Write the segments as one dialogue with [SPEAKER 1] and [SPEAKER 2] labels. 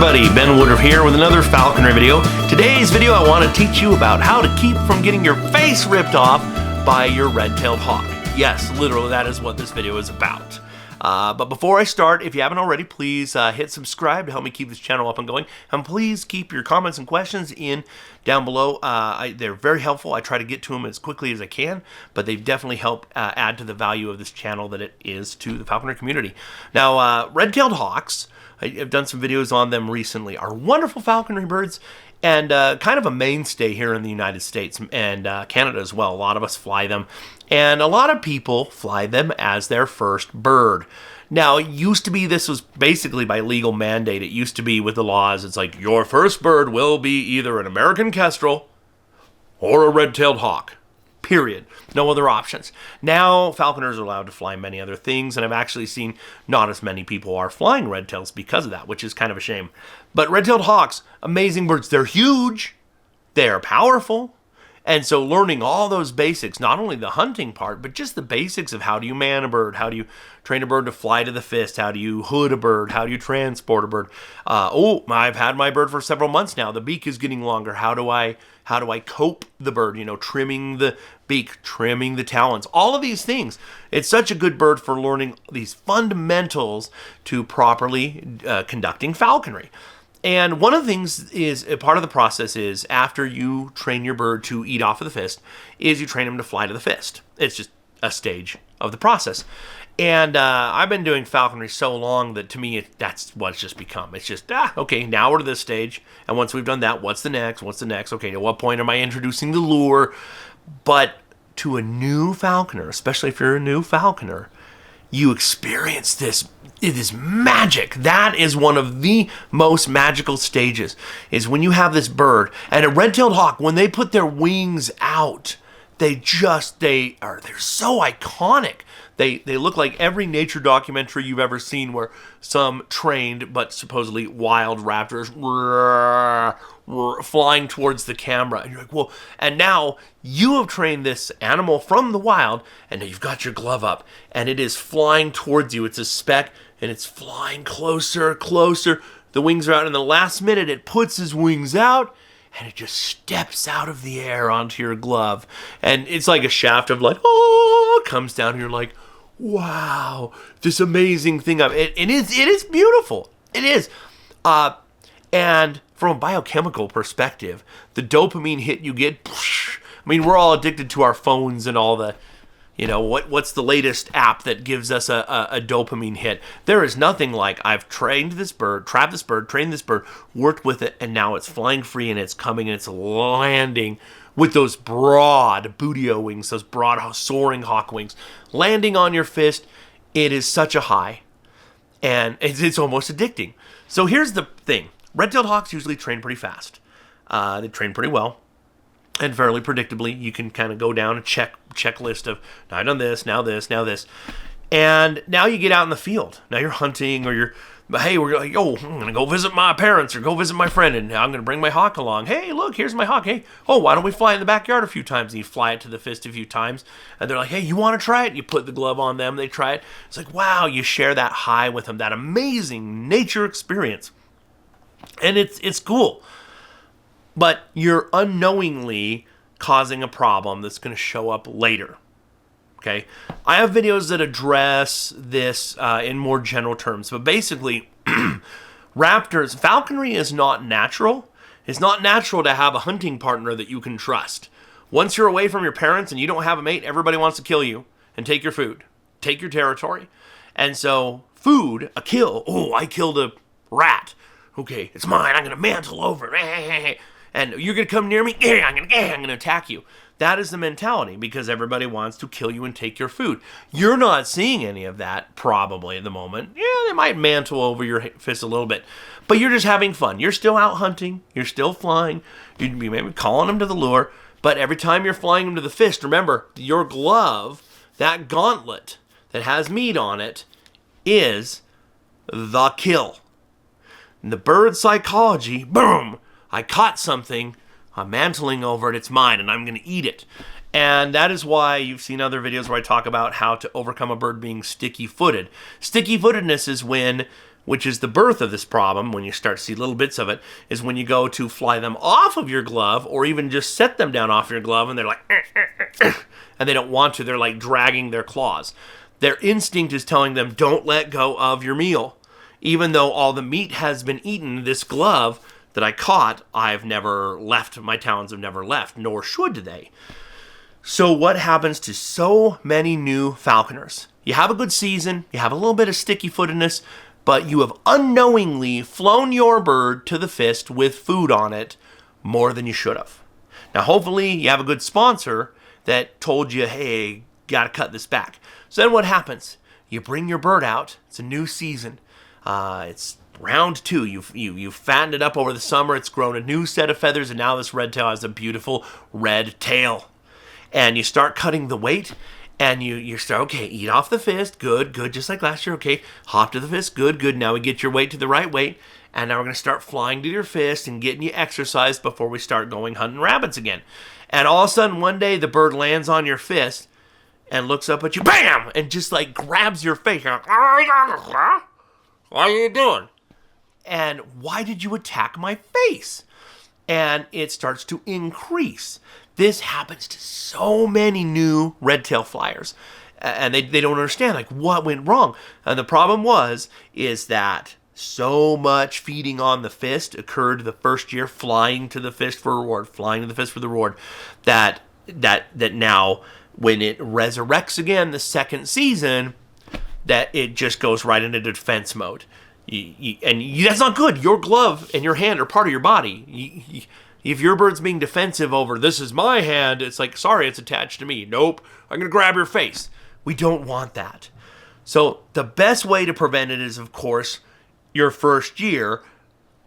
[SPEAKER 1] everybody, Ben Woodruff here with another falconry video. Today's video I want to teach you about how to keep from getting your face ripped off by your red-tailed hawk. Yes, literally that is what this video is about. But before I start, if you haven't already, please hit subscribe to help me keep this channel up and going. And please keep your comments and questions in down below. They're very helpful. I try to get to them as quickly as I can, but they definitely help add to the value of this channel that it is to the falconer community. Now, red-tailed hawks, I've done some videos on them recently, are wonderful falconry birds and kind of a mainstay here in the United States and Canada as well. A lot of us fly them, and a lot of people fly them as their first bird. Now, it used to be this was basically by legal mandate. It used to be with the laws. It's like your first bird will be either an American kestrel or a red-tailed hawk. Period. No other options. Now, falconers are allowed to fly many other things, and I've actually seen not as many people are flying red-tails because of that, which is kind of a shame. But red-tailed hawks, amazing birds. They're huge. They're powerful. And so learning all those basics, not only the hunting part, but just the basics of how do you man a bird, how do you train a bird to fly to the fist, how do you hood a bird, how do you transport a bird. I've had my bird for several months now. The beak is getting longer. How do I cope the bird? You know, trimming the beak, trimming the talons, all of these things. It's such a good bird for learning these fundamentals to properly conducting falconry. And one of the things is, a part of the process is, after you train your bird to eat off of the fist, is you train him to fly to the fist. It's just a stage of the process. And I've been doing falconry so long that to me, that's what it's just become. It's just, okay, now we're to this stage. And once we've done that, what's the next? What's the next? Okay, at what point am I introducing the lure? But to a new falconer, especially if you're a new falconer, you experience this. It is magic. That is one of the most magical stages, is when you have this bird. And a red-tailed hawk, when they put their wings out, they're so iconic. They look like every nature documentary you've ever seen, where some trained but supposedly wild raptors flying towards the camera. And you're like, whoa. And now you have trained this animal from the wild, and now you've got your glove up, and it is flying towards you. It's a speck, and it's flying closer, closer. The wings are out, and the last minute it puts his wings out, and it just steps out of the air onto your glove. And it's like a shaft of comes down, and you're like, wow, this amazing thing. It is beautiful. It is. And from a biochemical perspective, the dopamine hit you get, I mean, we're all addicted to our phones and all the, what's the latest app that gives us a dopamine hit? There is nothing like, I've trained this bird, trapped this bird, trained this bird, worked with it, and now it's flying free, and it's coming, and it's landing with those broad buteo wings, those broad soaring hawk wings, landing on your fist. It is such a high, and it's almost addicting. So here's the thing. Red-tailed hawks usually train pretty fast. They train pretty well. And fairly predictably, you can kind of go down a checklist of, now I've done this, now this, now this. And now you get out in the field. Now you're hunting, or hey, we're like, I'm going to go visit my parents or go visit my friend, and I'm going to bring my hawk along. Hey, look, here's my hawk. Hey, why don't we fly in the backyard a few times? And you fly it to the fist a few times. And they're like, hey, you want to try it? You put the glove on them, they try it. It's like, wow, you share that high with them, that amazing nature experience. And it's cool. But you're unknowingly causing a problem that's going to show up later. Okay? I have videos that address this in more general terms. But basically, raptors, falconry is not natural. It's not natural to have a hunting partner that you can trust. Once you're away from your parents and you don't have a mate, everybody wants to kill you and take your food, take your territory. And so food, a kill, I killed a rat. Okay, it's mine. I'm going to mantle over it. And you're going to come near me? I'm going to attack you. That is the mentality, because everybody wants to kill you and take your food. You're not seeing any of that probably at the moment. Yeah, they might mantle over your fist a little bit, but you're just having fun. You're still out hunting. You're still flying. You'd be maybe calling them to the lure, but every time you're flying them to the fist, remember, your glove, that gauntlet that has meat on it, is the kill. In the bird psychology, boom, I caught something, I'm mantling over it, it's mine, and I'm going to eat it. And that is why you've seen other videos where I talk about how to overcome a bird being sticky-footed. Sticky-footedness is when which is the birth of this problem when you start to see little bits of it, is when you go to fly them off of your glove or even just set them down off your glove and they're like, and they don't want to. They're like dragging their claws. Their instinct is telling them, don't let go of your meal. Even though all the meat has been eaten, this glove that I caught, I've never left. My talons have never left, nor should they. So what happens to so many new falconers? You have a good season, you have a little bit of sticky-footedness, but you have unknowingly flown your bird to the fist with food on it more than you should have. Now, hopefully, you have a good sponsor that told you, hey, gotta cut this back. So then what happens? You bring your bird out. It's a new season. It's round 2. You've fattened it up over the summer. It's grown a new set of feathers, and now this redtail has a beautiful red tail. And you start cutting the weight, and you start, okay, eat off the fist, good, just like last year, okay, hop to the fist, good, now we get your weight to the right weight, and now we're going to start flying to your fist and getting you exercised before we start going hunting rabbits again. And all of a sudden, one day, the bird lands on your fist and looks up at you, bam, and just like grabs your face. You're like, what are you doing? And why did you attack my face? And it starts to increase. This happens to so many new redtail flyers, and they don't understand like what went wrong. And the problem is that so much feeding on the fist occurred the first year, flying to the fist for reward, that now when it resurrects again the second season, that it just goes right into defense mode. That's not good. Your glove and your hand are part of your body. If your bird's being defensive over, this is my hand, it's like, sorry, it's attached to me. Nope, I'm going to grab your face. We don't want that. So the best way to prevent it is, of course, your first year,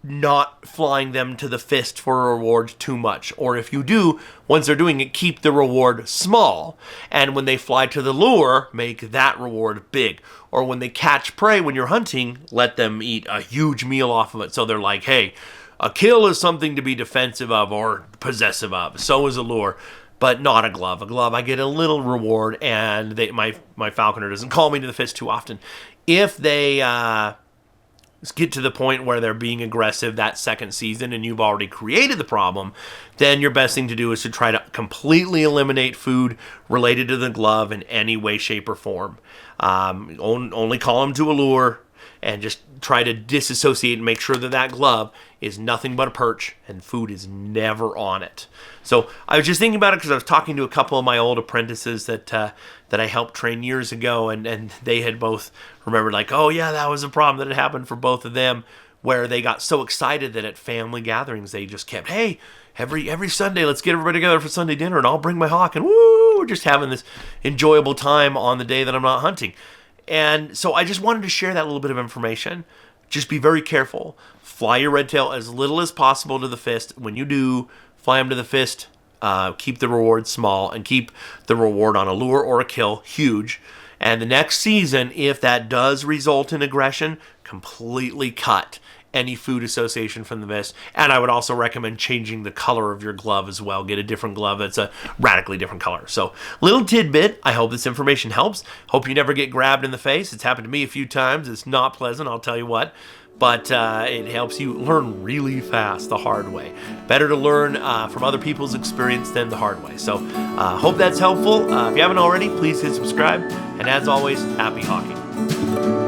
[SPEAKER 1] not flying them to the fist for a reward too much. Or if you do, once they're doing it, keep the reward small. And when they fly to the lure, make that reward big. Or when they catch prey when you're hunting, let them eat a huge meal off of it. So they're like, hey, a kill is something to be defensive of or possessive of. So is a lure, but not a glove. A glove, I get a little reward, and my falconer doesn't call me to the fist too often. If they get to the point where they're being aggressive that second season and you've already created the problem, then your best thing to do is to try to completely eliminate food related to the glove in any way, shape, or form. Only call them to a lure, and just try to disassociate and make sure that glove is nothing but a perch and food is never on it. So I was just thinking about it because I was talking to a couple of my old apprentices that I helped train years ago, and they had both remembered like, oh yeah, that was a problem that had happened for both of them, where they got so excited that at family gatherings they just kept, hey, every Sunday let's get everybody together for Sunday dinner and I'll bring my hawk, and woo, we're just having this enjoyable time on the day that I'm not hunting. And so I just wanted to share that little bit of information. Just be very careful. Fly your redtail as little as possible to the fist. When you do, fly them to the fist. Keep the reward small and keep the reward on a lure or a kill huge. And the next season, if that does result in aggression, completely cut any food association from the fist. And I would also recommend changing the color of your glove as well. Get a different glove that's a radically different color. So, little tidbit. I hope this information helps. Hope you never get grabbed in the face. It's happened to me a few times. It's not pleasant, I'll tell you what. But it helps you learn really fast the hard way. Better to learn from other people's experience than the hard way. So, hope that's helpful. If you haven't already, please hit subscribe. And as always, happy hawking.